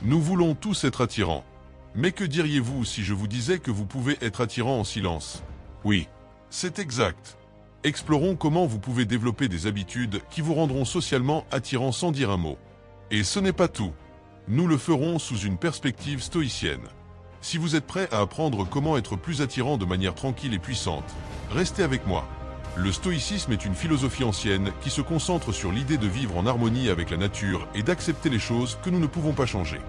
Nous voulons tous être attirants. Mais que diriez-vous si je vous disais que vous pouvez être attirant en silence? Oui, c'est exact. Explorons comment vous pouvez développer des habitudes qui vous rendront socialement attirant sans dire un mot. Et ce n'est pas tout. Nous le ferons sous une perspective stoïcienne. Si vous êtes prêt à apprendre comment être plus attirant de manière tranquille et puissante, restez avec moi. Le stoïcisme est une philosophie ancienne qui se concentre sur l'idée de vivre en harmonie avec la nature et d'accepter les choses que nous ne pouvons pas changer.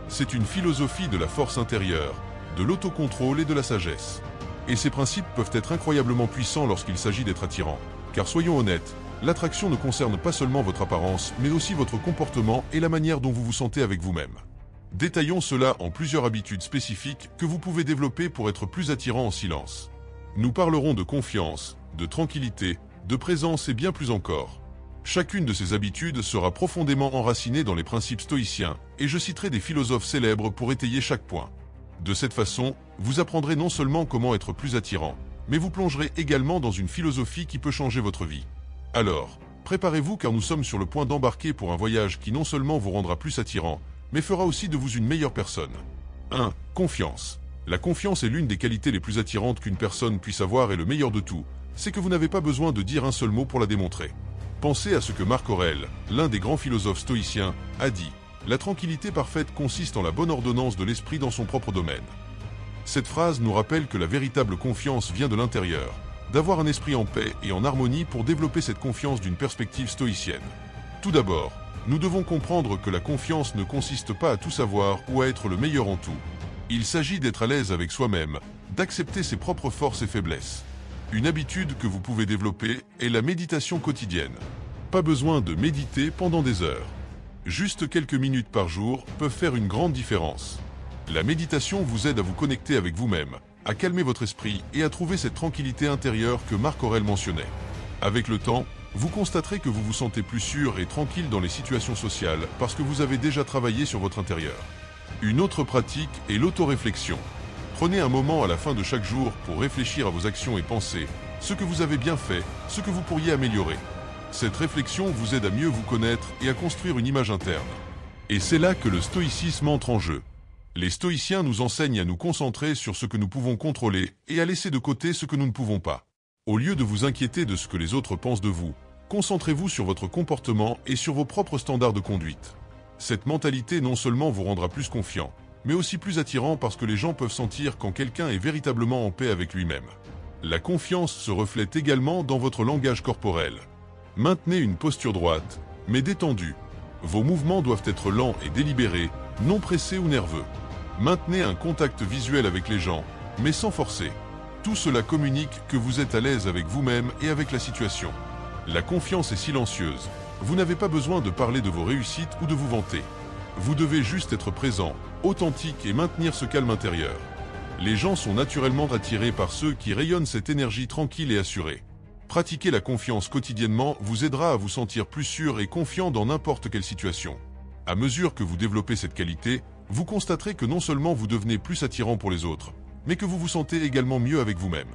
C'est une philosophie de la force intérieure, de l'autocontrôle et de la sagesse. Et ces principes peuvent être incroyablement puissants lorsqu'il s'agit d'être attirant. Car soyons honnêtes, l'attraction ne concerne pas seulement votre apparence, mais aussi votre comportement et la manière dont vous vous sentez avec vous-même. Détaillons cela en plusieurs habitudes spécifiques que vous pouvez développer pour être plus attirant en silence. Nous parlerons de confiance, de tranquillité, de présence et bien plus encore. Chacune de ces habitudes sera profondément enracinée dans les principes stoïciens, et je citerai des philosophes célèbres pour étayer chaque point. De cette façon, vous apprendrez non seulement comment être plus attirant, mais vous plongerez également dans une philosophie qui peut changer votre vie. Alors, préparez-vous car nous sommes sur le point d'embarquer pour un voyage qui non seulement vous rendra plus attirant, mais fera aussi de vous une meilleure personne. 1. Confiance. La confiance est l'une des qualités les plus attirantes qu'une personne puisse avoir et le meilleur de tout, c'est que vous n'avez pas besoin de dire un seul mot pour la démontrer. Pensez à ce que Marc Aurèle, l'un des grands philosophes stoïciens, a dit. La tranquillité parfaite consiste en la bonne ordonnance de l'esprit dans son propre domaine. Cette phrase nous rappelle que la véritable confiance vient de l'intérieur, d'avoir un esprit en paix et en harmonie pour développer cette confiance d'une perspective stoïcienne. Tout d'abord, nous devons comprendre que la confiance ne consiste pas à tout savoir ou à être le meilleur en tout. Il s'agit d'être à l'aise avec soi-même, d'accepter ses propres forces et faiblesses. Une habitude que vous pouvez développer est la méditation quotidienne. Pas besoin de méditer pendant des heures. Juste quelques minutes par jour peuvent faire une grande différence. La méditation vous aide à vous connecter avec vous-même, à calmer votre esprit et à trouver cette tranquillité intérieure que Marc Aurèle mentionnait. Avec le temps, vous constaterez que vous vous sentez plus sûr et tranquille dans les situations sociales parce que vous avez déjà travaillé sur votre intérieur. Une autre pratique est l'autoréflexion. Prenez un moment à la fin de chaque jour pour réfléchir à vos actions et pensées, ce que vous avez bien fait, ce que vous pourriez améliorer. Cette réflexion vous aide à mieux vous connaître et à construire une image interne. Et c'est là que le stoïcisme entre en jeu. Les stoïciens nous enseignent à nous concentrer sur ce que nous pouvons contrôler et à laisser de côté ce que nous ne pouvons pas. Au lieu de vous inquiéter de ce que les autres pensent de vous, concentrez-vous sur votre comportement et sur vos propres standards de conduite. Cette mentalité non seulement vous rendra plus confiant, mais aussi plus attirant parce que les gens peuvent sentir quand quelqu'un est véritablement en paix avec lui-même. La confiance se reflète également dans votre langage corporel. Maintenez une posture droite, mais détendue. Vos mouvements doivent être lents et délibérés, non pressés ou nerveux. Maintenez un contact visuel avec les gens, mais sans forcer. Tout cela communique que vous êtes à l'aise avec vous-même et avec la situation. La confiance est silencieuse. Vous n'avez pas besoin de parler de vos réussites ou de vous vanter. Vous devez juste être présent, authentique et maintenir ce calme intérieur. Les gens sont naturellement attirés par ceux qui rayonnent cette énergie tranquille et assurée. Pratiquer la confiance quotidiennement vous aidera à vous sentir plus sûr et confiant dans n'importe quelle situation. À mesure que vous développez cette qualité, vous constaterez que non seulement vous devenez plus attirant pour les autres, mais que vous vous sentez également mieux avec vous-même.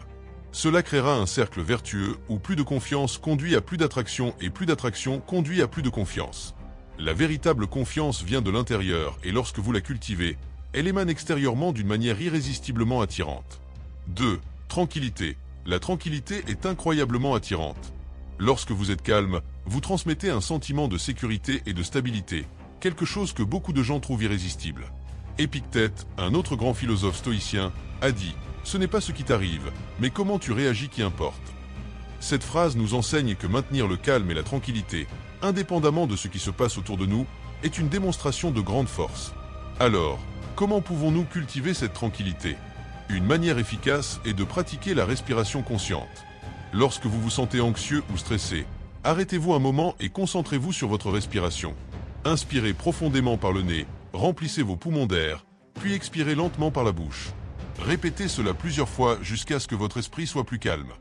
Cela créera un cercle vertueux où plus de confiance conduit à plus d'attraction et plus d'attraction conduit à plus de confiance. La véritable confiance vient de l'intérieur et lorsque vous la cultivez, elle émane extérieurement d'une manière irrésistiblement attirante. 2. Tranquillité. La tranquillité est incroyablement attirante. Lorsque vous êtes calme, vous transmettez un sentiment de sécurité et de stabilité, quelque chose que beaucoup de gens trouvent irrésistible. Épictète, un autre grand philosophe stoïcien, a dit « Ce n'est pas ce qui t'arrive, mais comment tu réagis qui importe ». Cette phrase nous enseigne que maintenir le calme et la tranquillité, indépendamment de ce qui se passe autour de nous, est une démonstration de grande force. Alors, comment pouvons-nous cultiver cette tranquillité ? Une manière efficace est de pratiquer la respiration consciente. Lorsque vous vous sentez anxieux ou stressé, arrêtez-vous un moment et concentrez-vous sur votre respiration. Inspirez profondément par le nez, remplissez vos poumons d'air, puis expirez lentement par la bouche. Répétez cela plusieurs fois jusqu'à ce que votre esprit soit plus calme.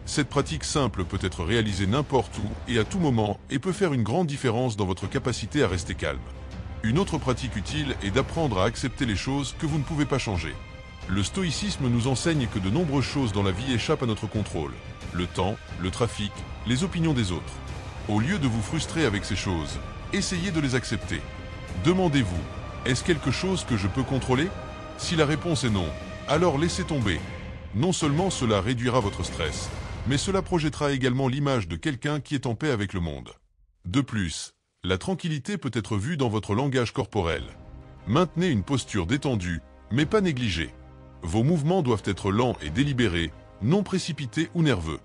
Cette pratique simple peut être réalisée n'importe où et à tout moment et peut faire une grande différence dans votre capacité à rester calme. Une autre pratique utile est d'apprendre à accepter les choses que vous ne pouvez pas changer. Le stoïcisme nous enseigne que de nombreuses choses dans la vie échappent à notre contrôle. Le temps, le trafic, les opinions des autres. Au lieu de vous frustrer avec ces choses, essayez de les accepter. Demandez-vous, Est-ce quelque chose que je peux contrôler? Si la réponse est non, alors laissez tomber. Non seulement cela réduira votre stress, mais cela projettera également l'image de quelqu'un qui est en paix avec le monde. De plus, la tranquillité peut être vue dans votre langage corporel. Maintenez une posture détendue, mais pas négligée. Vos mouvements doivent être lents et délibérés, non précipités ou nerveux.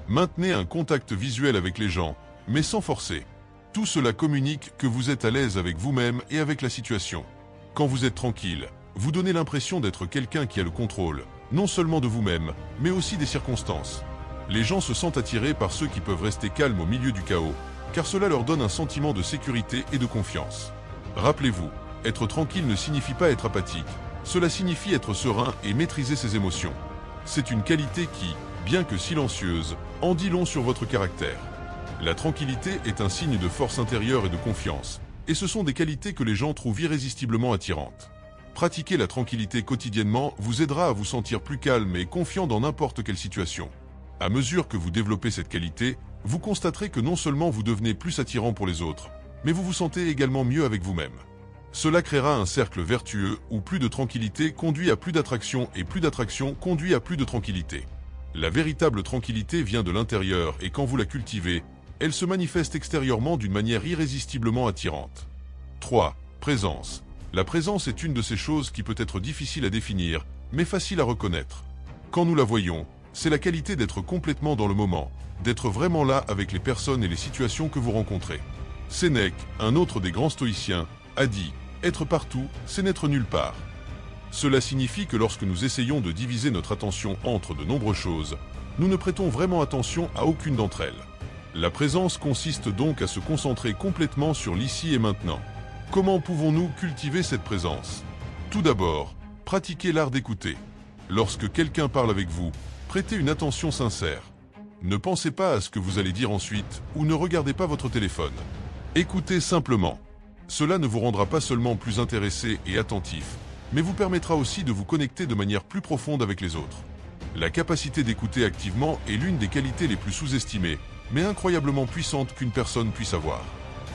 Maintenez un contact visuel avec les gens, mais sans forcer. Tout cela communique que vous êtes à l'aise avec vous-même et avec la situation. Quand vous êtes tranquille, vous donnez l'impression d'être quelqu'un qui a le contrôle, non seulement de vous-même, mais aussi des circonstances. Les gens se sentent attirés par ceux qui peuvent rester calmes au milieu du chaos, car cela leur donne un sentiment de sécurité et de confiance. Rappelez-vous, être tranquille ne signifie pas être apathique, cela signifie être serein et maîtriser ses émotions. C'est une qualité qui, bien que silencieuse, en dit long sur votre caractère. La tranquillité est un signe de force intérieure et de confiance, et ce sont des qualités que les gens trouvent irrésistiblement attirantes. Pratiquer la tranquillité quotidiennement vous aidera à vous sentir plus calme et confiant dans n'importe quelle situation. À mesure que vous développez cette qualité, vous constaterez que non seulement vous devenez plus attirant pour les autres, mais vous vous sentez également mieux avec vous-même. Cela créera un cercle vertueux où plus de tranquillité conduit à plus d'attraction et plus d'attraction conduit à plus de tranquillité. La véritable tranquillité vient de l'intérieur et quand vous la cultivez, elle se manifeste extérieurement d'une manière irrésistiblement attirante. 3. Présence. La présence est une de ces choses qui peut être difficile à définir, mais facile à reconnaître. Quand nous la voyons, c'est la qualité d'être complètement dans le moment, d'être vraiment là avec les personnes et les situations que vous rencontrez. Sénèque, un autre des grands stoïciens, a dit « Être partout, c'est n'être nulle part ». Cela signifie que lorsque nous essayons de diviser notre attention entre de nombreuses choses, nous ne prêtons vraiment attention à aucune d'entre elles. La présence consiste donc à se concentrer complètement sur l'ici et maintenant. Comment pouvons-nous cultiver cette présence? Tout d'abord, pratiquez l'art d'écouter. Lorsque quelqu'un parle avec vous, prêtez une attention sincère. Ne pensez pas à ce que vous allez dire ensuite ou ne regardez pas votre téléphone. Écoutez simplement. Cela ne vous rendra pas seulement plus intéressé et attentif, mais vous permettra aussi de vous connecter de manière plus profonde avec les autres. La capacité d'écouter activement est l'une des qualités les plus sous-estimées, mais incroyablement puissantes qu'une personne puisse avoir.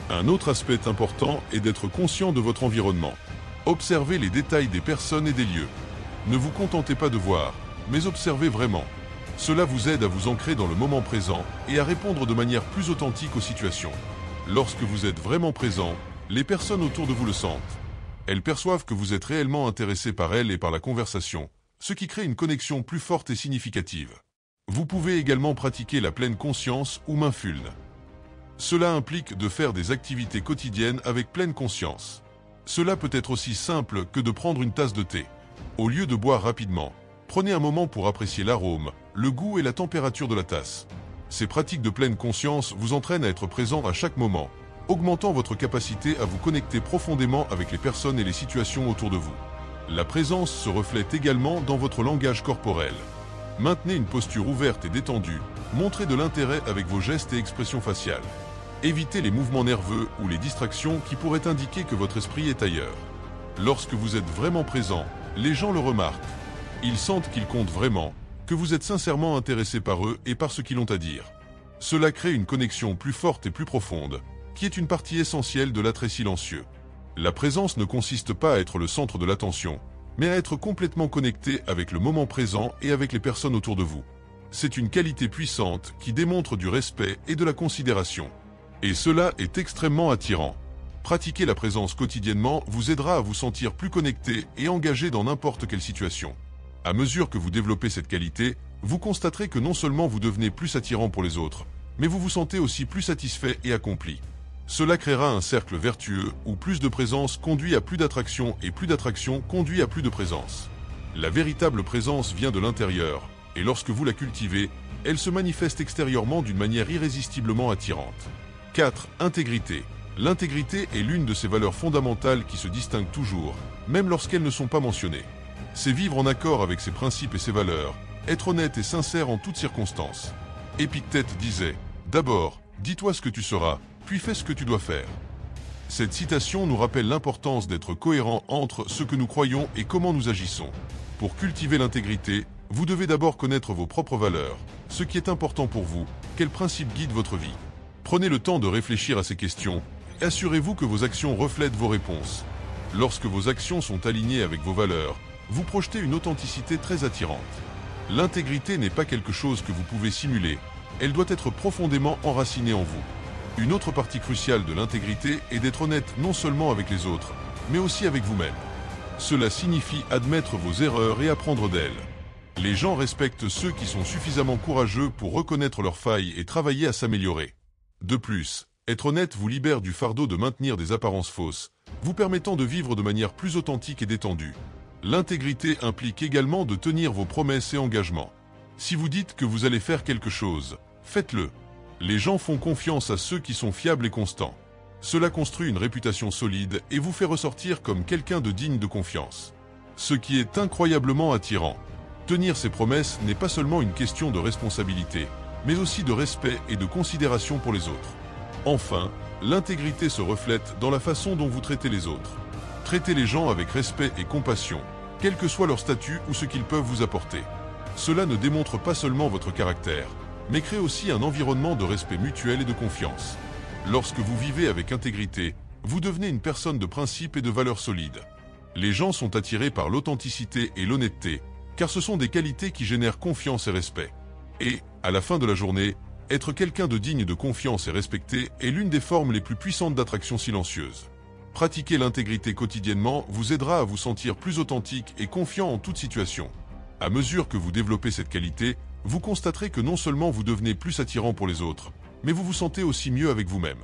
Un autre aspect important est d'être conscient de votre environnement. Observez les détails des personnes et des lieux. Ne vous contentez pas de voir, mais observez vraiment. Cela vous aide à vous ancrer dans le moment présent et à répondre de manière plus authentique aux situations. Lorsque vous êtes vraiment présent, les personnes autour de vous le sentent. Elles perçoivent que vous êtes réellement intéressé par elles et par la conversation, ce qui crée une connexion plus forte et significative. Vous pouvez également pratiquer la pleine conscience ou mindfulness. Cela implique de faire des activités quotidiennes avec pleine conscience. Cela peut être aussi simple que de prendre une tasse de thé. Au lieu de boire rapidement, prenez un moment pour apprécier l'arôme, le goût et la température de la tasse. Ces pratiques de pleine conscience vous entraînent à être présent à chaque moment, augmentant votre capacité à vous connecter profondément avec les personnes et les situations autour de vous. La présence se reflète également dans votre langage corporel. Maintenez une posture ouverte et détendue, montrez de l'intérêt avec vos gestes et expressions faciales. Évitez les mouvements nerveux ou les distractions qui pourraient indiquer que votre esprit est ailleurs. Lorsque vous êtes vraiment présent, les gens le remarquent. Ils sentent qu'ils comptent vraiment, que vous êtes sincèrement intéressé par eux et par ce qu'ils ont à dire. Cela crée une connexion plus forte et plus profonde, qui est une partie essentielle de l'attrait silencieux. La présence ne consiste pas à être le centre de l'attention, mais à être complètement connecté avec le moment présent et avec les personnes autour de vous. C'est une qualité puissante qui démontre du respect et de la considération. Et cela est extrêmement attirant. Pratiquer la présence quotidiennement vous aidera à vous sentir plus connecté et engagé dans n'importe quelle situation. À mesure que vous développez cette qualité, vous constaterez que non seulement vous devenez plus attirant pour les autres, mais vous vous sentez aussi plus satisfait et accompli. Cela créera un cercle vertueux où plus de présence conduit à plus d'attraction et plus d'attraction conduit à plus de présence. La véritable présence vient de l'intérieur, et lorsque vous la cultivez, elle se manifeste extérieurement d'une manière irrésistiblement attirante. 4. Intégrité. L'intégrité est l'une de ces valeurs fondamentales qui se distinguent toujours, même lorsqu'elles ne sont pas mentionnées. C'est vivre en accord avec ses principes et ses valeurs, être honnête et sincère en toutes circonstances. Épictète disait « D'abord, dis-toi ce que tu seras, puis fais ce que tu dois faire ». Cette citation nous rappelle l'importance d'être cohérent entre ce que nous croyons et comment nous agissons. Pour cultiver l'intégrité, vous devez d'abord connaître vos propres valeurs, ce qui est important pour vous, quels principes guident votre vie. Prenez le temps de réfléchir à ces questions et assurez-vous que vos actions reflètent vos réponses. Lorsque vos actions sont alignées avec vos valeurs, vous projetez une authenticité très attirante. L'intégrité n'est pas quelque chose que vous pouvez simuler, elle doit être profondément enracinée en vous. Une autre partie cruciale de l'intégrité est d'être honnête non seulement avec les autres, mais aussi avec vous-même. Cela signifie admettre vos erreurs et apprendre d'elles. Les gens respectent ceux qui sont suffisamment courageux pour reconnaître leurs failles et travailler à s'améliorer. De plus, être honnête vous libère du fardeau de maintenir des apparences fausses, vous permettant de vivre de manière plus authentique et détendue. L'intégrité implique également de tenir vos promesses et engagements. Si vous dites que vous allez faire quelque chose, faites-le. Les gens font confiance à ceux qui sont fiables et constants. Cela construit une réputation solide et vous fait ressortir comme quelqu'un de digne de confiance. Ce qui est incroyablement attirant. Tenir ses promesses n'est pas seulement une question de responsabilité, mais aussi de respect et de considération pour les autres. Enfin, l'intégrité se reflète dans la façon dont vous traitez les autres. Traitez les gens avec respect et compassion, quel que soit leur statut ou ce qu'ils peuvent vous apporter. Cela ne démontre pas seulement votre caractère, mais crée aussi un environnement de respect mutuel et de confiance. Lorsque vous vivez avec intégrité, vous devenez une personne de principes et de valeurs solides. Les gens sont attirés par l'authenticité et l'honnêteté, car ce sont des qualités qui génèrent confiance et respect. Et, à la fin de la journée, être quelqu'un de digne de confiance et respecté est l'une des formes les plus puissantes d'attraction silencieuse. Pratiquer l'intégrité quotidiennement vous aidera à vous sentir plus authentique et confiant en toute situation. À mesure que vous développez cette qualité, vous constaterez que non seulement vous devenez plus attirant pour les autres, mais vous vous sentez aussi mieux avec vous-même.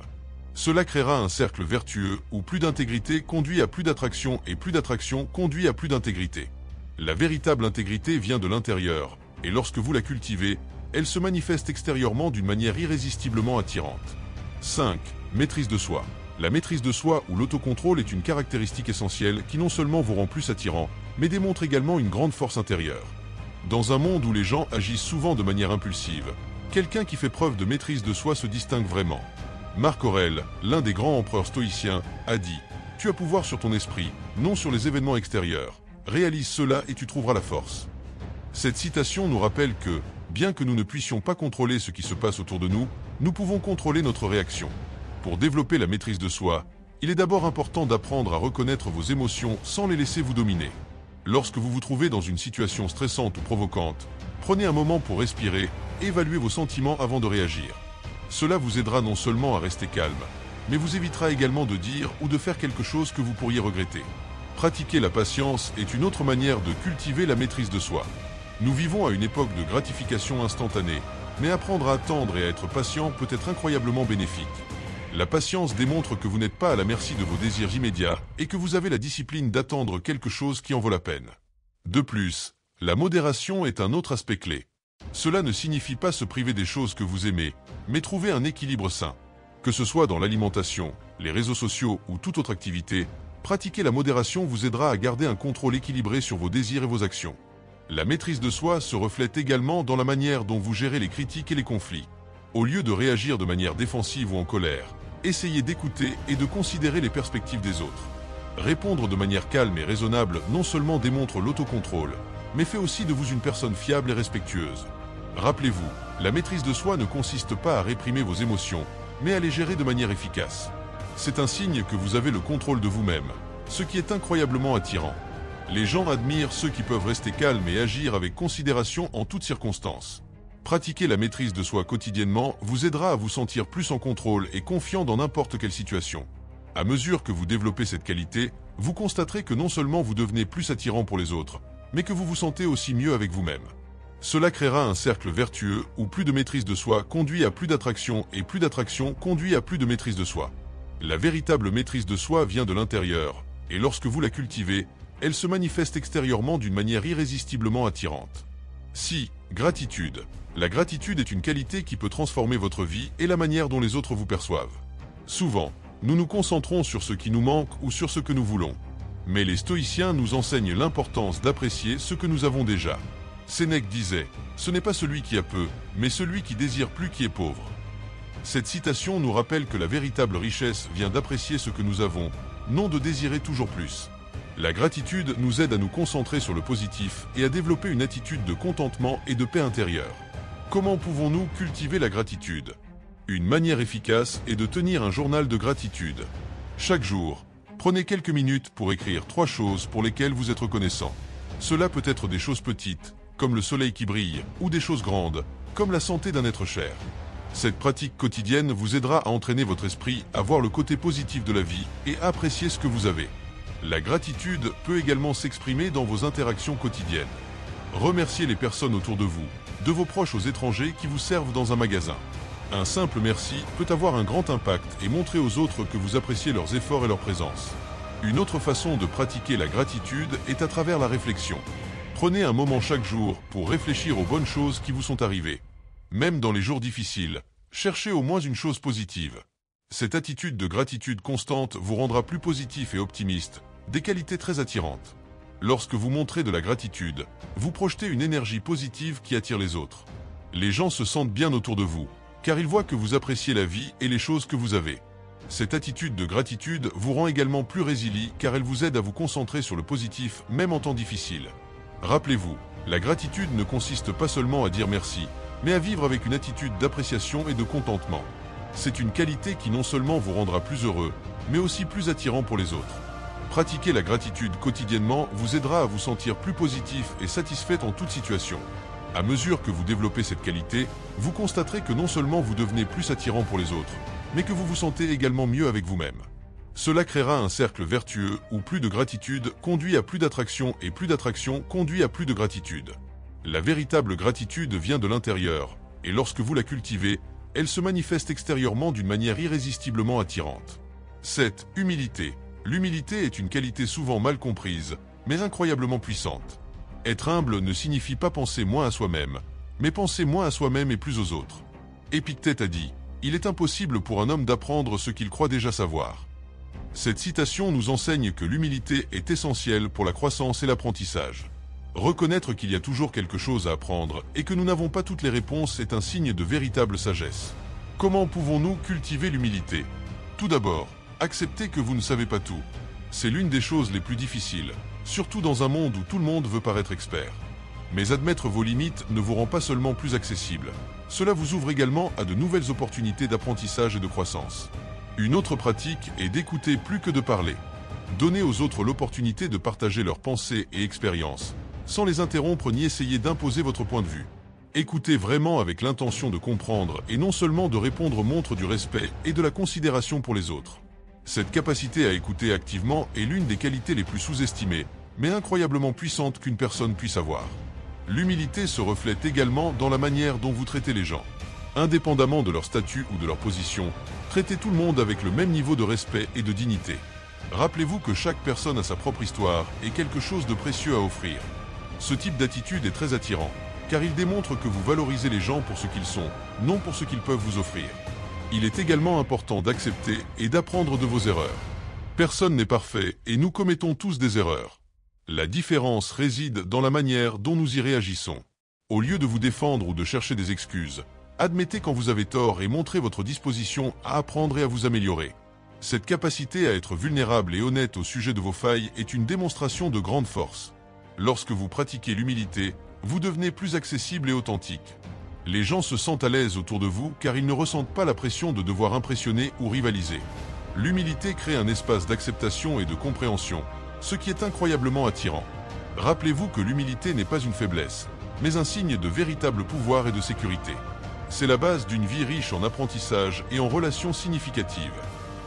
Cela créera un cercle vertueux où plus d'intégrité conduit à plus d'attraction et plus d'attraction conduit à plus d'intégrité. La véritable intégrité vient de l'intérieur, et lorsque vous la cultivez, elle se manifeste extérieurement d'une manière irrésistiblement attirante. 5. Maîtrise de soi. La maîtrise de soi ou l'autocontrôle est une caractéristique essentielle qui non seulement vous rend plus attirant, mais démontre également une grande force intérieure. Dans un monde où les gens agissent souvent de manière impulsive, quelqu'un qui fait preuve de maîtrise de soi se distingue vraiment. Marc Aurèle, l'un des grands empereurs stoïciens, a dit « Tu as pouvoir sur ton esprit, non sur les événements extérieurs. Réalise cela et tu trouveras la force. » Cette citation nous rappelle que, bien que nous ne puissions pas contrôler ce qui se passe autour de nous, nous pouvons contrôler notre réaction. Pour développer la maîtrise de soi, il est d'abord important d'apprendre à reconnaître vos émotions sans les laisser vous dominer. Lorsque vous vous trouvez dans une situation stressante ou provocante, prenez un moment pour respirer et évaluer vos sentiments avant de réagir. Cela vous aidera non seulement à rester calme, mais vous évitera également de dire ou de faire quelque chose que vous pourriez regretter. Pratiquer la patience est une autre manière de cultiver la maîtrise de soi. Nous vivons à une époque de gratification instantanée, mais apprendre à attendre et à être patient peut être incroyablement bénéfique. La patience démontre que vous n'êtes pas à la merci de vos désirs immédiats et que vous avez la discipline d'attendre quelque chose qui en vaut la peine. De plus, la modération est un autre aspect clé. Cela ne signifie pas se priver des choses que vous aimez, mais trouver un équilibre sain. Que ce soit dans l'alimentation, les réseaux sociaux ou toute autre activité, pratiquer la modération vous aidera à garder un contrôle équilibré sur vos désirs et vos actions. La maîtrise de soi se reflète également dans la manière dont vous gérez les critiques et les conflits. Au lieu de réagir de manière défensive ou en colère, essayez d'écouter et de considérer les perspectives des autres. Répondre de manière calme et raisonnable non seulement démontre l'autocontrôle, mais fait aussi de vous une personne fiable et respectueuse. Rappelez-vous, la maîtrise de soi ne consiste pas à réprimer vos émotions, mais à les gérer de manière efficace. C'est un signe que vous avez le contrôle de vous-même, ce qui est incroyablement attirant. Les gens admirent ceux qui peuvent rester calmes et agir avec considération en toutes circonstances. Pratiquer la maîtrise de soi quotidiennement vous aidera à vous sentir plus en contrôle et confiant dans n'importe quelle situation. À mesure que vous développez cette qualité, vous constaterez que non seulement vous devenez plus attirant pour les autres, mais que vous vous sentez aussi mieux avec vous-même. Cela créera un cercle vertueux où plus de maîtrise de soi conduit à plus d'attraction et plus d'attraction conduit à plus de maîtrise de soi. La véritable maîtrise de soi vient de l'intérieur, et lorsque vous la cultivez, elle se manifeste extérieurement d'une manière irrésistiblement attirante. 6. Gratitude. La gratitude est une qualité qui peut transformer votre vie et la manière dont les autres vous perçoivent. Souvent, nous nous concentrons sur ce qui nous manque ou sur ce que nous voulons. Mais les stoïciens nous enseignent l'importance d'apprécier ce que nous avons déjà. Sénèque disait « Ce n'est pas celui qui a peu, mais celui qui désire plus qui est pauvre ». Cette citation nous rappelle que la véritable richesse vient d'apprécier ce que nous avons, non de désirer toujours plus. La gratitude nous aide à nous concentrer sur le positif et à développer une attitude de contentement et de paix intérieure. Comment pouvons-nous cultiver la gratitude ? Une manière efficace est de tenir un journal de gratitude. Chaque jour, Prenez quelques minutes pour écrire 3 choses pour lesquelles vous êtes reconnaissant. Cela peut être des choses petites, comme le soleil qui brille, ou des choses grandes, comme la santé d'un être cher. Cette pratique quotidienne vous aidera à entraîner votre esprit à voir le côté positif de la vie et à apprécier ce que vous avez. La gratitude peut également s'exprimer dans vos interactions quotidiennes. Remerciez les personnes autour de vous, de vos proches aux étrangers qui vous servent dans un magasin. Un simple merci peut avoir un grand impact et montrer aux autres que vous appréciez leurs efforts et leur présence. Une autre façon de pratiquer la gratitude est à travers la réflexion. Prenez un moment chaque jour pour réfléchir aux bonnes choses qui vous sont arrivées. Même dans les jours difficiles, cherchez au moins une chose positive. Cette attitude de gratitude constante vous rendra plus positif et optimiste, des qualités très attirantes. Lorsque vous montrez de la gratitude, vous projetez une énergie positive qui attire les autres. Les gens se sentent bien autour de vous, car ils voient que vous appréciez la vie et les choses que vous avez. Cette attitude de gratitude vous rend également plus résilient car elle vous aide à vous concentrer sur le positif même en temps difficile. Rappelez-vous, la gratitude ne consiste pas seulement à dire merci, mais à vivre avec une attitude d'appréciation et de contentement. C'est une qualité qui non seulement vous rendra plus heureux, mais aussi plus attirant pour les autres. Pratiquer la gratitude quotidiennement vous aidera à vous sentir plus positif et satisfait en toute situation. À mesure que vous développez cette qualité, vous constaterez que non seulement vous devenez plus attirant pour les autres, mais que vous vous sentez également mieux avec vous-même. Cela créera un cercle vertueux où plus de gratitude conduit à plus d'attraction et plus d'attraction conduit à plus de gratitude. La véritable gratitude vient de l'intérieur, et lorsque vous la cultivez, elle se manifeste extérieurement d'une manière irrésistiblement attirante. 7. Humilité. L'humilité est une qualité souvent mal comprise, mais incroyablement puissante. Être humble ne signifie pas penser moins à soi-même, mais penser moins à soi-même et plus aux autres. Épictète a dit « Il est impossible pour un homme d'apprendre ce qu'il croit déjà savoir ». Cette citation nous enseigne que l'humilité est essentielle pour la croissance et l'apprentissage. Reconnaître qu'il y a toujours quelque chose à apprendre et que nous n'avons pas toutes les réponses est un signe de véritable sagesse. Comment pouvons-nous cultiver l'humilité? Tout d'abord, accepter que vous ne savez pas tout. C'est l'une des choses les plus difficiles, surtout dans un monde où tout le monde veut paraître expert. Mais admettre vos limites ne vous rend pas seulement plus accessible. Cela vous ouvre également à de nouvelles opportunités d'apprentissage et de croissance. Une autre pratique est d'écouter plus que de parler. Donnez aux autres l'opportunité de partager leurs pensées et expériences, sans les interrompre ni essayer d'imposer votre point de vue. Écoutez vraiment avec l'intention de comprendre et non seulement de répondre montre du respect et de la considération pour les autres. Cette capacité à écouter activement est l'une des qualités les plus sous-estimées, mais incroyablement puissantes qu'une personne puisse avoir. L'humilité se reflète également dans la manière dont vous traitez les gens. Indépendamment de leur statut ou de leur position, traitez tout le monde avec le même niveau de respect et de dignité. Rappelez-vous que chaque personne a sa propre histoire et quelque chose de précieux à offrir. Ce type d'attitude est très attirant, car il démontre que vous valorisez les gens pour ce qu'ils sont, non pour ce qu'ils peuvent vous offrir. Il est également important d'accepter et d'apprendre de vos erreurs. Personne n'est parfait et nous commettons tous des erreurs. La différence réside dans la manière dont nous y réagissons. Au lieu de vous défendre ou de chercher des excuses, admettez quand vous avez tort et montrez votre disposition à apprendre et à vous améliorer. Cette capacité à être vulnérable et honnête au sujet de vos failles est une démonstration de grande force. Lorsque vous pratiquez l'humilité, vous devenez plus accessible et authentique. Les gens se sentent à l'aise autour de vous car ils ne ressentent pas la pression de devoir impressionner ou rivaliser. L'humilité crée un espace d'acceptation et de compréhension, ce qui est incroyablement attirant. Rappelez-vous que l'humilité n'est pas une faiblesse, mais un signe de véritable pouvoir et de sécurité. C'est la base d'une vie riche en apprentissage et en relations significatives.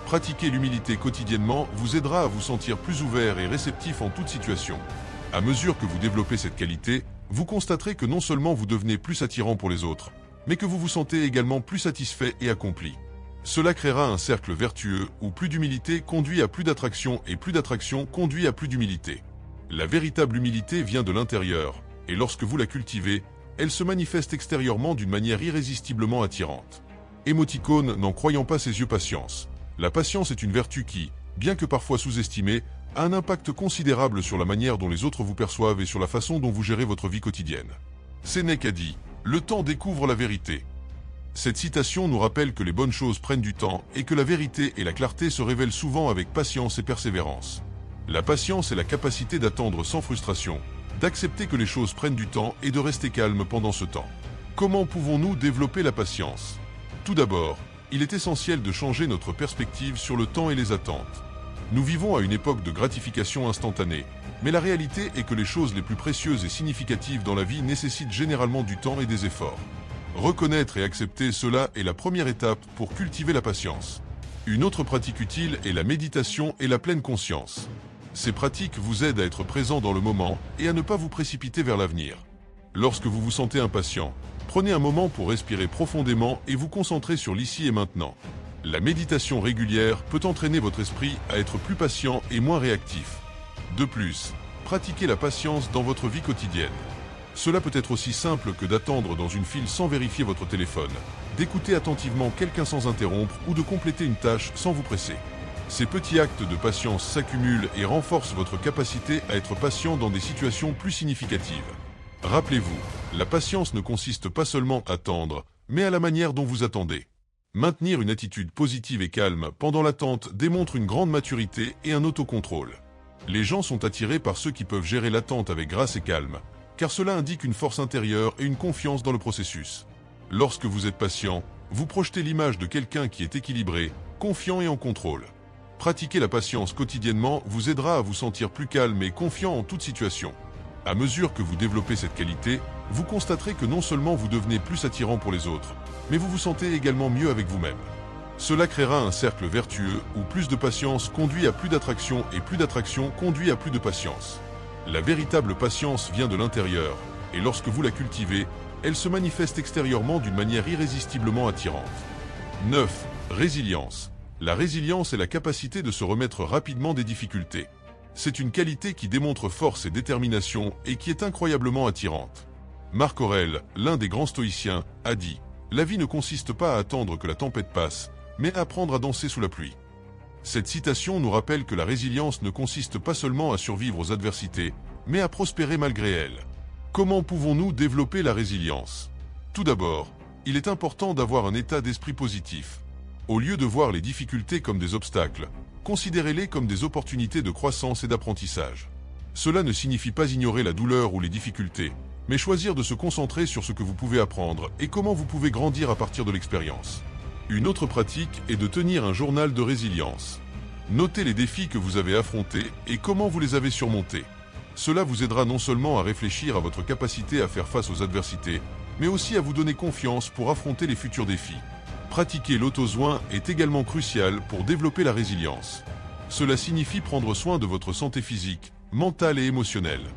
Pratiquer l'humilité quotidiennement vous aidera à vous sentir plus ouvert et réceptif en toute situation. À mesure que vous développez cette qualité, vous constaterez que non seulement vous devenez plus attirant pour les autres, mais que vous vous sentez également plus satisfait et accompli. Cela créera un cercle vertueux où plus d'humilité conduit à plus d'attraction et plus d'attraction conduit à plus d'humilité. La véritable humilité vient de l'intérieur, et lorsque vous la cultivez, elle se manifeste extérieurement d'une manière irrésistiblement attirante. Émoticône, n'en croyant pas ses yeux patience. La patience est une vertu qui, bien que parfois sous-estimée, a un impact considérable sur la manière dont les autres vous perçoivent et sur la façon dont vous gérez votre vie quotidienne. Sénèque a dit « Le temps découvre la vérité ». Cette citation nous rappelle que les bonnes choses prennent du temps et que la vérité et la clarté se révèlent souvent avec patience et persévérance. La patience est la capacité d'attendre sans frustration, d'accepter que les choses prennent du temps et de rester calme pendant ce temps. Comment pouvons-nous développer la patience? Tout d'abord, il est essentiel de changer notre perspective sur le temps et les attentes. Nous vivons à une époque de gratification instantanée, mais la réalité est que les choses les plus précieuses et significatives dans la vie nécessitent généralement du temps et des efforts. Reconnaître et accepter cela est la première étape pour cultiver la patience. Une autre pratique utile est la méditation et la pleine conscience. Ces pratiques vous aident à être présent dans le moment et à ne pas vous précipiter vers l'avenir. Lorsque vous vous sentez impatient, prenez un moment pour respirer profondément et vous concentrer sur l'ici et maintenant. La méditation régulière peut entraîner votre esprit à être plus patient et moins réactif. De plus, pratiquez la patience dans votre vie quotidienne. Cela peut être aussi simple que d'attendre dans une file sans vérifier votre téléphone, d'écouter attentivement quelqu'un sans interrompre ou de compléter une tâche sans vous presser. Ces petits actes de patience s'accumulent et renforcent votre capacité à être patient dans des situations plus significatives. Rappelez-vous, la patience ne consiste pas seulement à attendre, mais à la manière dont vous attendez. Maintenir une attitude positive et calme pendant l'attente démontre une grande maturité et un autocontrôle. Les gens sont attirés par ceux qui peuvent gérer l'attente avec grâce et calme, car cela indique une force intérieure et une confiance dans le processus. Lorsque vous êtes patient, vous projetez l'image de quelqu'un qui est équilibré, confiant et en contrôle. Pratiquer la patience quotidiennement vous aidera à vous sentir plus calme et confiant en toute situation. À mesure que vous développez cette qualité, vous constaterez que non seulement vous devenez plus attirant pour les autres, mais vous vous sentez également mieux avec vous-même. Cela créera un cercle vertueux où plus de patience conduit à plus d'attraction et plus d'attraction conduit à plus de patience. La véritable patience vient de l'intérieur, et lorsque vous la cultivez, elle se manifeste extérieurement d'une manière irrésistiblement attirante. 9. Résilience. La résilience est la capacité de se remettre rapidement des difficultés. C'est une qualité qui démontre force et détermination et qui est incroyablement attirante. Marc Aurèle, l'un des grands stoïciens, a dit « La vie ne consiste pas à attendre que la tempête passe, mais à apprendre à danser sous la pluie ». Cette citation nous rappelle que la résilience ne consiste pas seulement à survivre aux adversités, mais à prospérer malgré elles. Comment pouvons-nous développer la résilience? Tout d'abord, il est important d'avoir un état d'esprit positif. Au lieu de voir les difficultés comme des obstacles, considérez-les comme des opportunités de croissance et d'apprentissage. Cela ne signifie pas ignorer la douleur ou les difficultés, mais choisir de se concentrer sur ce que vous pouvez apprendre et comment vous pouvez grandir à partir de l'expérience. Une autre pratique est de tenir un journal de résilience. Notez les défis que vous avez affrontés et comment vous les avez surmontés. Cela vous aidera non seulement à réfléchir à votre capacité à faire face aux adversités, mais aussi à vous donner confiance pour affronter les futurs défis. Pratiquer l'auto-soin est également crucial pour développer la résilience. Cela signifie prendre soin de votre santé physique, mentale et émotionnelle.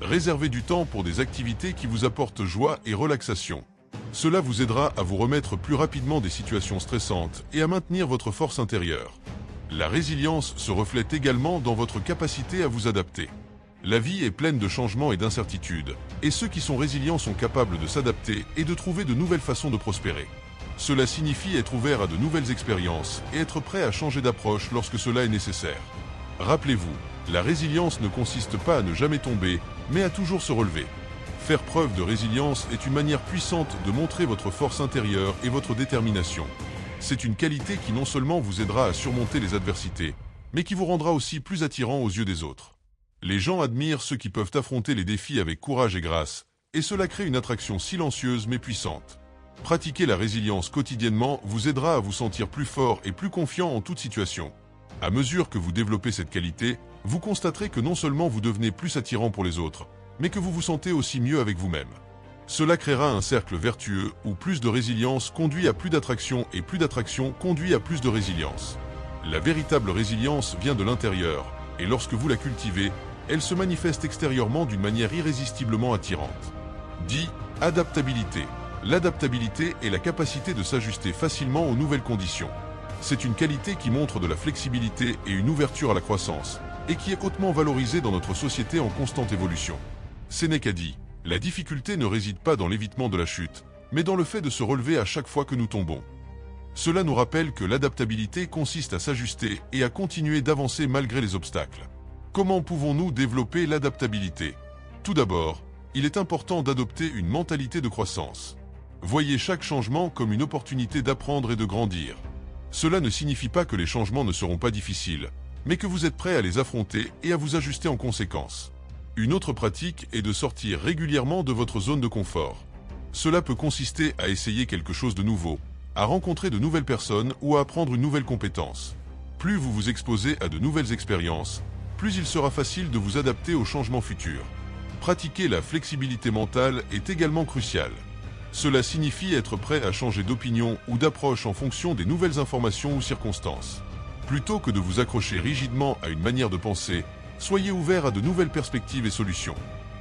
Réservez du temps pour des activités qui vous apportent joie et relaxation. Cela vous aidera à vous remettre plus rapidement des situations stressantes et à maintenir votre force intérieure. La résilience se reflète également dans votre capacité à vous adapter. La vie est pleine de changements et d'incertitudes, et ceux qui sont résilients sont capables de s'adapter et de trouver de nouvelles façons de prospérer. Cela signifie être ouvert à de nouvelles expériences et être prêt à changer d'approche lorsque cela est nécessaire. Rappelez-vous, la résilience ne consiste pas à ne jamais tomber, mais à toujours se relever. Faire preuve de résilience est une manière puissante de montrer votre force intérieure et votre détermination. C'est une qualité qui non seulement vous aidera à surmonter les adversités, mais qui vous rendra aussi plus attirant aux yeux des autres. Les gens admirent ceux qui peuvent affronter les défis avec courage et grâce, et cela crée une attraction silencieuse mais puissante. Pratiquer la résilience quotidiennement vous aidera à vous sentir plus fort et plus confiant en toute situation. À mesure que vous développez cette qualité, vous constaterez que non seulement vous devenez plus attirant pour les autres, mais que vous vous sentez aussi mieux avec vous-même. Cela créera un cercle vertueux où plus de résilience conduit à plus d'attraction et plus d'attraction conduit à plus de résilience. La véritable résilience vient de l'intérieur, et lorsque vous la cultivez, elle se manifeste extérieurement d'une manière irrésistiblement attirante. 10. Adaptabilité. L'adaptabilité est la capacité de s'ajuster facilement aux nouvelles conditions. C'est une qualité qui montre de la flexibilité et une ouverture à la croissance, et qui est hautement valorisée dans notre société en constante évolution. Sénèque a dit « La difficulté ne réside pas dans l'évitement de la chute, mais dans le fait de se relever à chaque fois que nous tombons. » Cela nous rappelle que l'adaptabilité consiste à s'ajuster et à continuer d'avancer malgré les obstacles. Comment pouvons-nous développer l'adaptabilité? Tout d'abord, il est important d'adopter une mentalité de croissance. Voyez chaque changement comme une opportunité d'apprendre et de grandir. Cela ne signifie pas que les changements ne seront pas difficiles, mais que vous êtes prêt à les affronter et à vous ajuster en conséquence. Une autre pratique est de sortir régulièrement de votre zone de confort. Cela peut consister à essayer quelque chose de nouveau, à rencontrer de nouvelles personnes ou à apprendre une nouvelle compétence. Plus vous vous exposez à de nouvelles expériences, plus il sera facile de vous adapter aux changements futurs. Pratiquer la flexibilité mentale est également crucial. Cela signifie être prêt à changer d'opinion ou d'approche en fonction des nouvelles informations ou circonstances. Plutôt que de vous accrocher rigidement à une manière de penser, soyez ouvert à de nouvelles perspectives et solutions.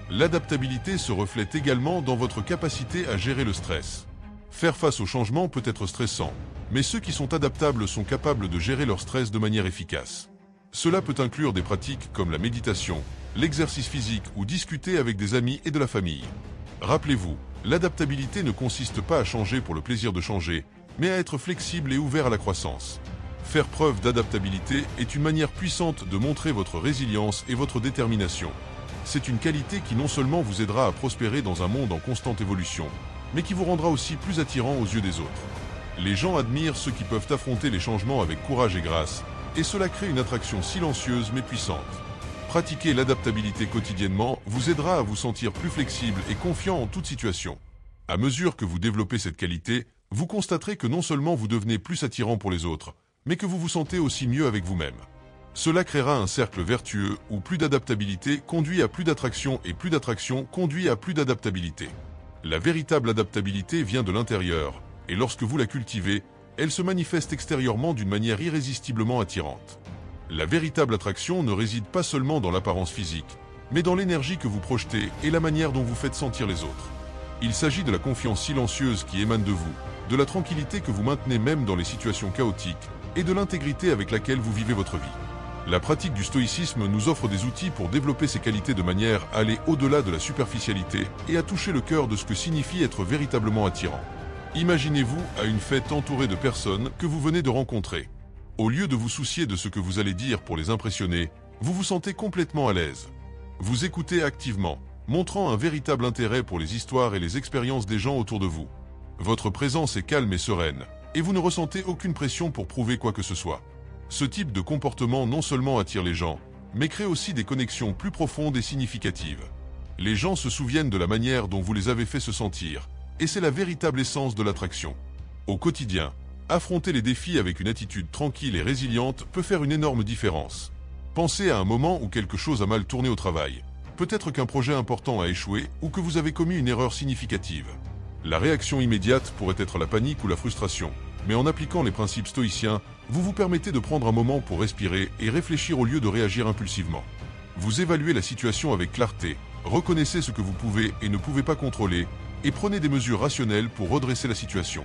L'adaptabilité se reflète également dans votre capacité à gérer le stress. Faire face au changement peut être stressant, mais ceux qui sont adaptables sont capables de gérer leur stress de manière efficace. Cela peut inclure des pratiques comme la méditation, l'exercice physique ou discuter avec des amis et de la famille. Rappelez-vous, l'adaptabilité ne consiste pas à changer pour le plaisir de changer, mais à être flexible et ouvert à la croissance. Faire preuve d'adaptabilité est une manière puissante de montrer votre résilience et votre détermination. C'est une qualité qui non seulement vous aidera à prospérer dans un monde en constante évolution, mais qui vous rendra aussi plus attirant aux yeux des autres. Les gens admirent ceux qui peuvent affronter les changements avec courage et grâce, et cela crée une attraction silencieuse mais puissante. Pratiquer l'adaptabilité quotidiennement vous aidera à vous sentir plus flexible et confiant en toute situation. À mesure que vous développez cette qualité, vous constaterez que non seulement vous devenez plus attirant pour les autres, mais que vous vous sentez aussi mieux avec vous-même. Cela créera un cercle vertueux où plus d'adaptabilité conduit à plus d'attraction et plus d'attraction conduit à plus d'adaptabilité. La véritable adaptabilité vient de l'intérieur, et lorsque vous la cultivez, elle se manifeste extérieurement d'une manière irrésistiblement attirante. La véritable attraction ne réside pas seulement dans l'apparence physique, mais dans l'énergie que vous projetez et la manière dont vous faites sentir les autres. Il s'agit de la confiance silencieuse qui émane de vous, de la tranquillité que vous maintenez même dans les situations chaotiques, et de l'intégrité avec laquelle vous vivez votre vie. La pratique du stoïcisme nous offre des outils pour développer ces qualités de manière à aller au-delà de la superficialité et à toucher le cœur de ce que signifie être véritablement attirant. Imaginez-vous à une fête entourée de personnes que vous venez de rencontrer. Au lieu de vous soucier de ce que vous allez dire pour les impressionner, vous vous sentez complètement à l'aise. Vous écoutez activement, montrant un véritable intérêt pour les histoires et les expériences des gens autour de vous. Votre présence est calme et sereine, et vous ne ressentez aucune pression pour prouver quoi que ce soit. Ce type de comportement non seulement attire les gens, mais crée aussi des connexions plus profondes et significatives. Les gens se souviennent de la manière dont vous les avez fait se sentir, et c'est la véritable essence de l'attraction. Au quotidien, affronter les défis avec une attitude tranquille et résiliente peut faire une énorme différence. Pensez à un moment où quelque chose a mal tourné au travail. Peut-être qu'un projet important a échoué ou que vous avez commis une erreur significative. La réaction immédiate pourrait être la panique ou la frustration, mais en appliquant les principes stoïciens, vous vous permettez de prendre un moment pour respirer et réfléchir au lieu de réagir impulsivement. Vous évaluez la situation avec clarté, reconnaissez ce que vous pouvez et ne pouvez pas contrôler, et prenez des mesures rationnelles pour redresser la situation.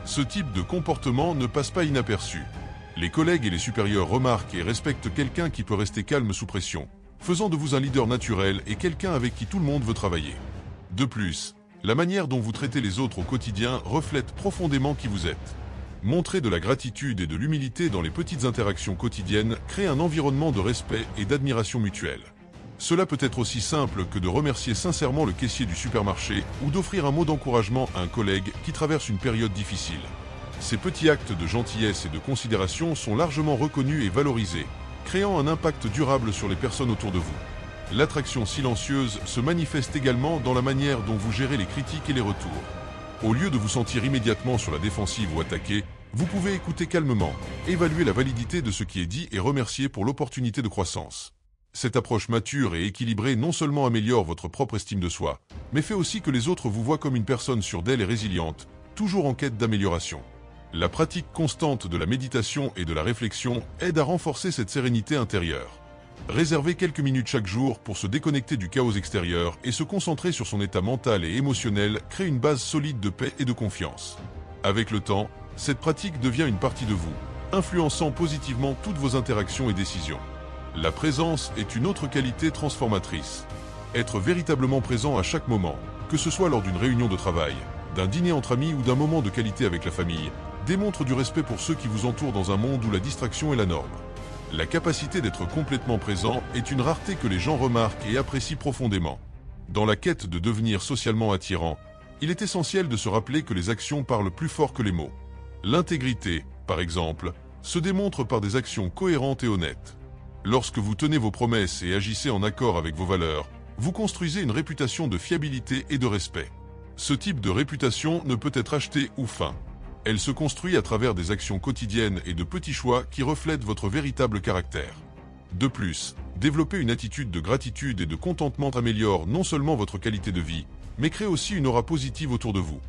Ce type de comportement ne passe pas inaperçu. Les collègues et les supérieurs remarquent et respectent quelqu'un qui peut rester calme sous pression, faisant de vous un leader naturel et quelqu'un avec qui tout le monde veut travailler. De plus, la manière dont vous traitez les autres au quotidien reflète profondément qui vous êtes. Montrer de la gratitude et de l'humilité dans les petites interactions quotidiennes crée un environnement de respect et d'admiration mutuelle. Cela peut être aussi simple que de remercier sincèrement le caissier du supermarché ou d'offrir un mot d'encouragement à un collègue qui traverse une période difficile. Ces petits actes de gentillesse et de considération sont largement reconnus et valorisés, créant un impact durable sur les personnes autour de vous. L'attraction silencieuse se manifeste également dans la manière dont vous gérez les critiques et les retours. Au lieu de vous sentir immédiatement sur la défensive ou attaqué, vous pouvez écouter calmement, évaluer la validité de ce qui est dit et remercier pour l'opportunité de croissance. Cette approche mature et équilibrée non seulement améliore votre propre estime de soi, mais fait aussi que les autres vous voient comme une personne sûre d'elle et résiliente, toujours en quête d'amélioration. La pratique constante de la méditation et de la réflexion aide à renforcer cette sérénité intérieure. Réservez quelques minutes chaque jour pour se déconnecter du chaos extérieur et se concentrer sur son état mental et émotionnel crée une base solide de paix et de confiance. Avec le temps, cette pratique devient une partie de vous, influençant positivement toutes vos interactions et décisions. La présence est une autre qualité transformatrice. Être véritablement présent à chaque moment, que ce soit lors d'une réunion de travail, d'un dîner entre amis ou d'un moment de qualité avec la famille, démontre du respect pour ceux qui vous entourent dans un monde où la distraction est la norme. La capacité d'être complètement présent est une rareté que les gens remarquent et apprécient profondément. Dans la quête de devenir socialement attirant, il est essentiel de se rappeler que les actions parlent plus fort que les mots. L'intégrité, par exemple, se démontre par des actions cohérentes et honnêtes. Lorsque vous tenez vos promesses et agissez en accord avec vos valeurs, vous construisez une réputation de fiabilité et de respect. Ce type de réputation ne peut être acheté ou feint. Elle se construit à travers des actions quotidiennes et de petits choix qui reflètent votre véritable caractère. De plus, développer une attitude de gratitude et de contentement améliore non seulement votre qualité de vie, mais crée aussi une aura positive autour de vous.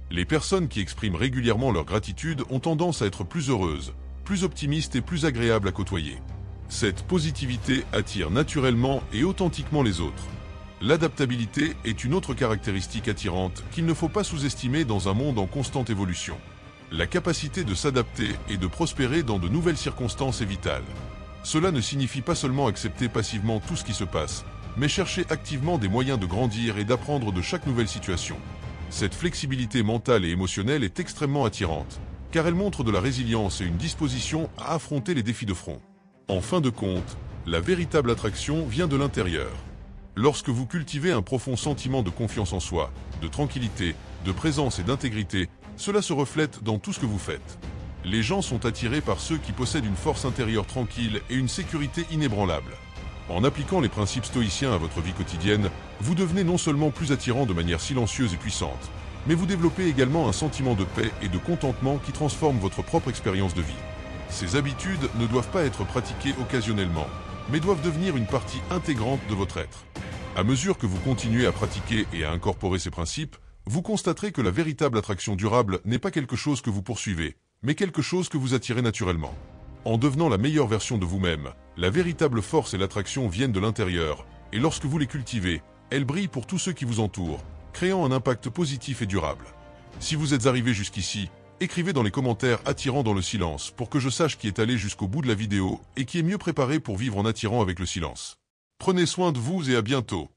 Les personnes qui expriment régulièrement leur gratitude ont tendance à être plus heureuses, plus optimistes et plus agréables à côtoyer. Cette positivité attire naturellement et authentiquement les autres. L'adaptabilité est une autre caractéristique attirante qu'il ne faut pas sous-estimer dans un monde en constante évolution. La capacité de s'adapter et de prospérer dans de nouvelles circonstances est vitale. Cela ne signifie pas seulement accepter passivement tout ce qui se passe, mais chercher activement des moyens de grandir et d'apprendre de chaque nouvelle situation. Cette flexibilité mentale et émotionnelle est extrêmement attirante, car elle montre de la résilience et une disposition à affronter les défis de front. En fin de compte, la véritable attraction vient de l'intérieur. Lorsque vous cultivez un profond sentiment de confiance en soi, de tranquillité, de présence et d'intégrité, cela se reflète dans tout ce que vous faites. Les gens sont attirés par ceux qui possèdent une force intérieure tranquille et une sécurité inébranlable. En appliquant les principes stoïciens à votre vie quotidienne, vous devenez non seulement plus attirant de manière silencieuse et puissante, mais vous développez également un sentiment de paix et de contentement qui transforme votre propre expérience de vie. Ces habitudes ne doivent pas être pratiquées occasionnellement, mais doivent devenir une partie intégrante de votre être. À mesure que vous continuez à pratiquer et à incorporer ces principes, vous constaterez que la véritable attraction durable n'est pas quelque chose que vous poursuivez, mais quelque chose que vous attirez naturellement. En devenant la meilleure version de vous-même, la véritable force et l'attraction viennent de l'intérieur, et lorsque vous les cultivez, elles brillent pour tous ceux qui vous entourent, créant un impact positif et durable. Si vous êtes arrivé jusqu'ici, écrivez dans les commentaires attirant dans le silence pour que je sache qui est allé jusqu'au bout de la vidéo et qui est mieux préparé pour vivre en attirant avec le silence. Prenez soin de vous et à bientôt.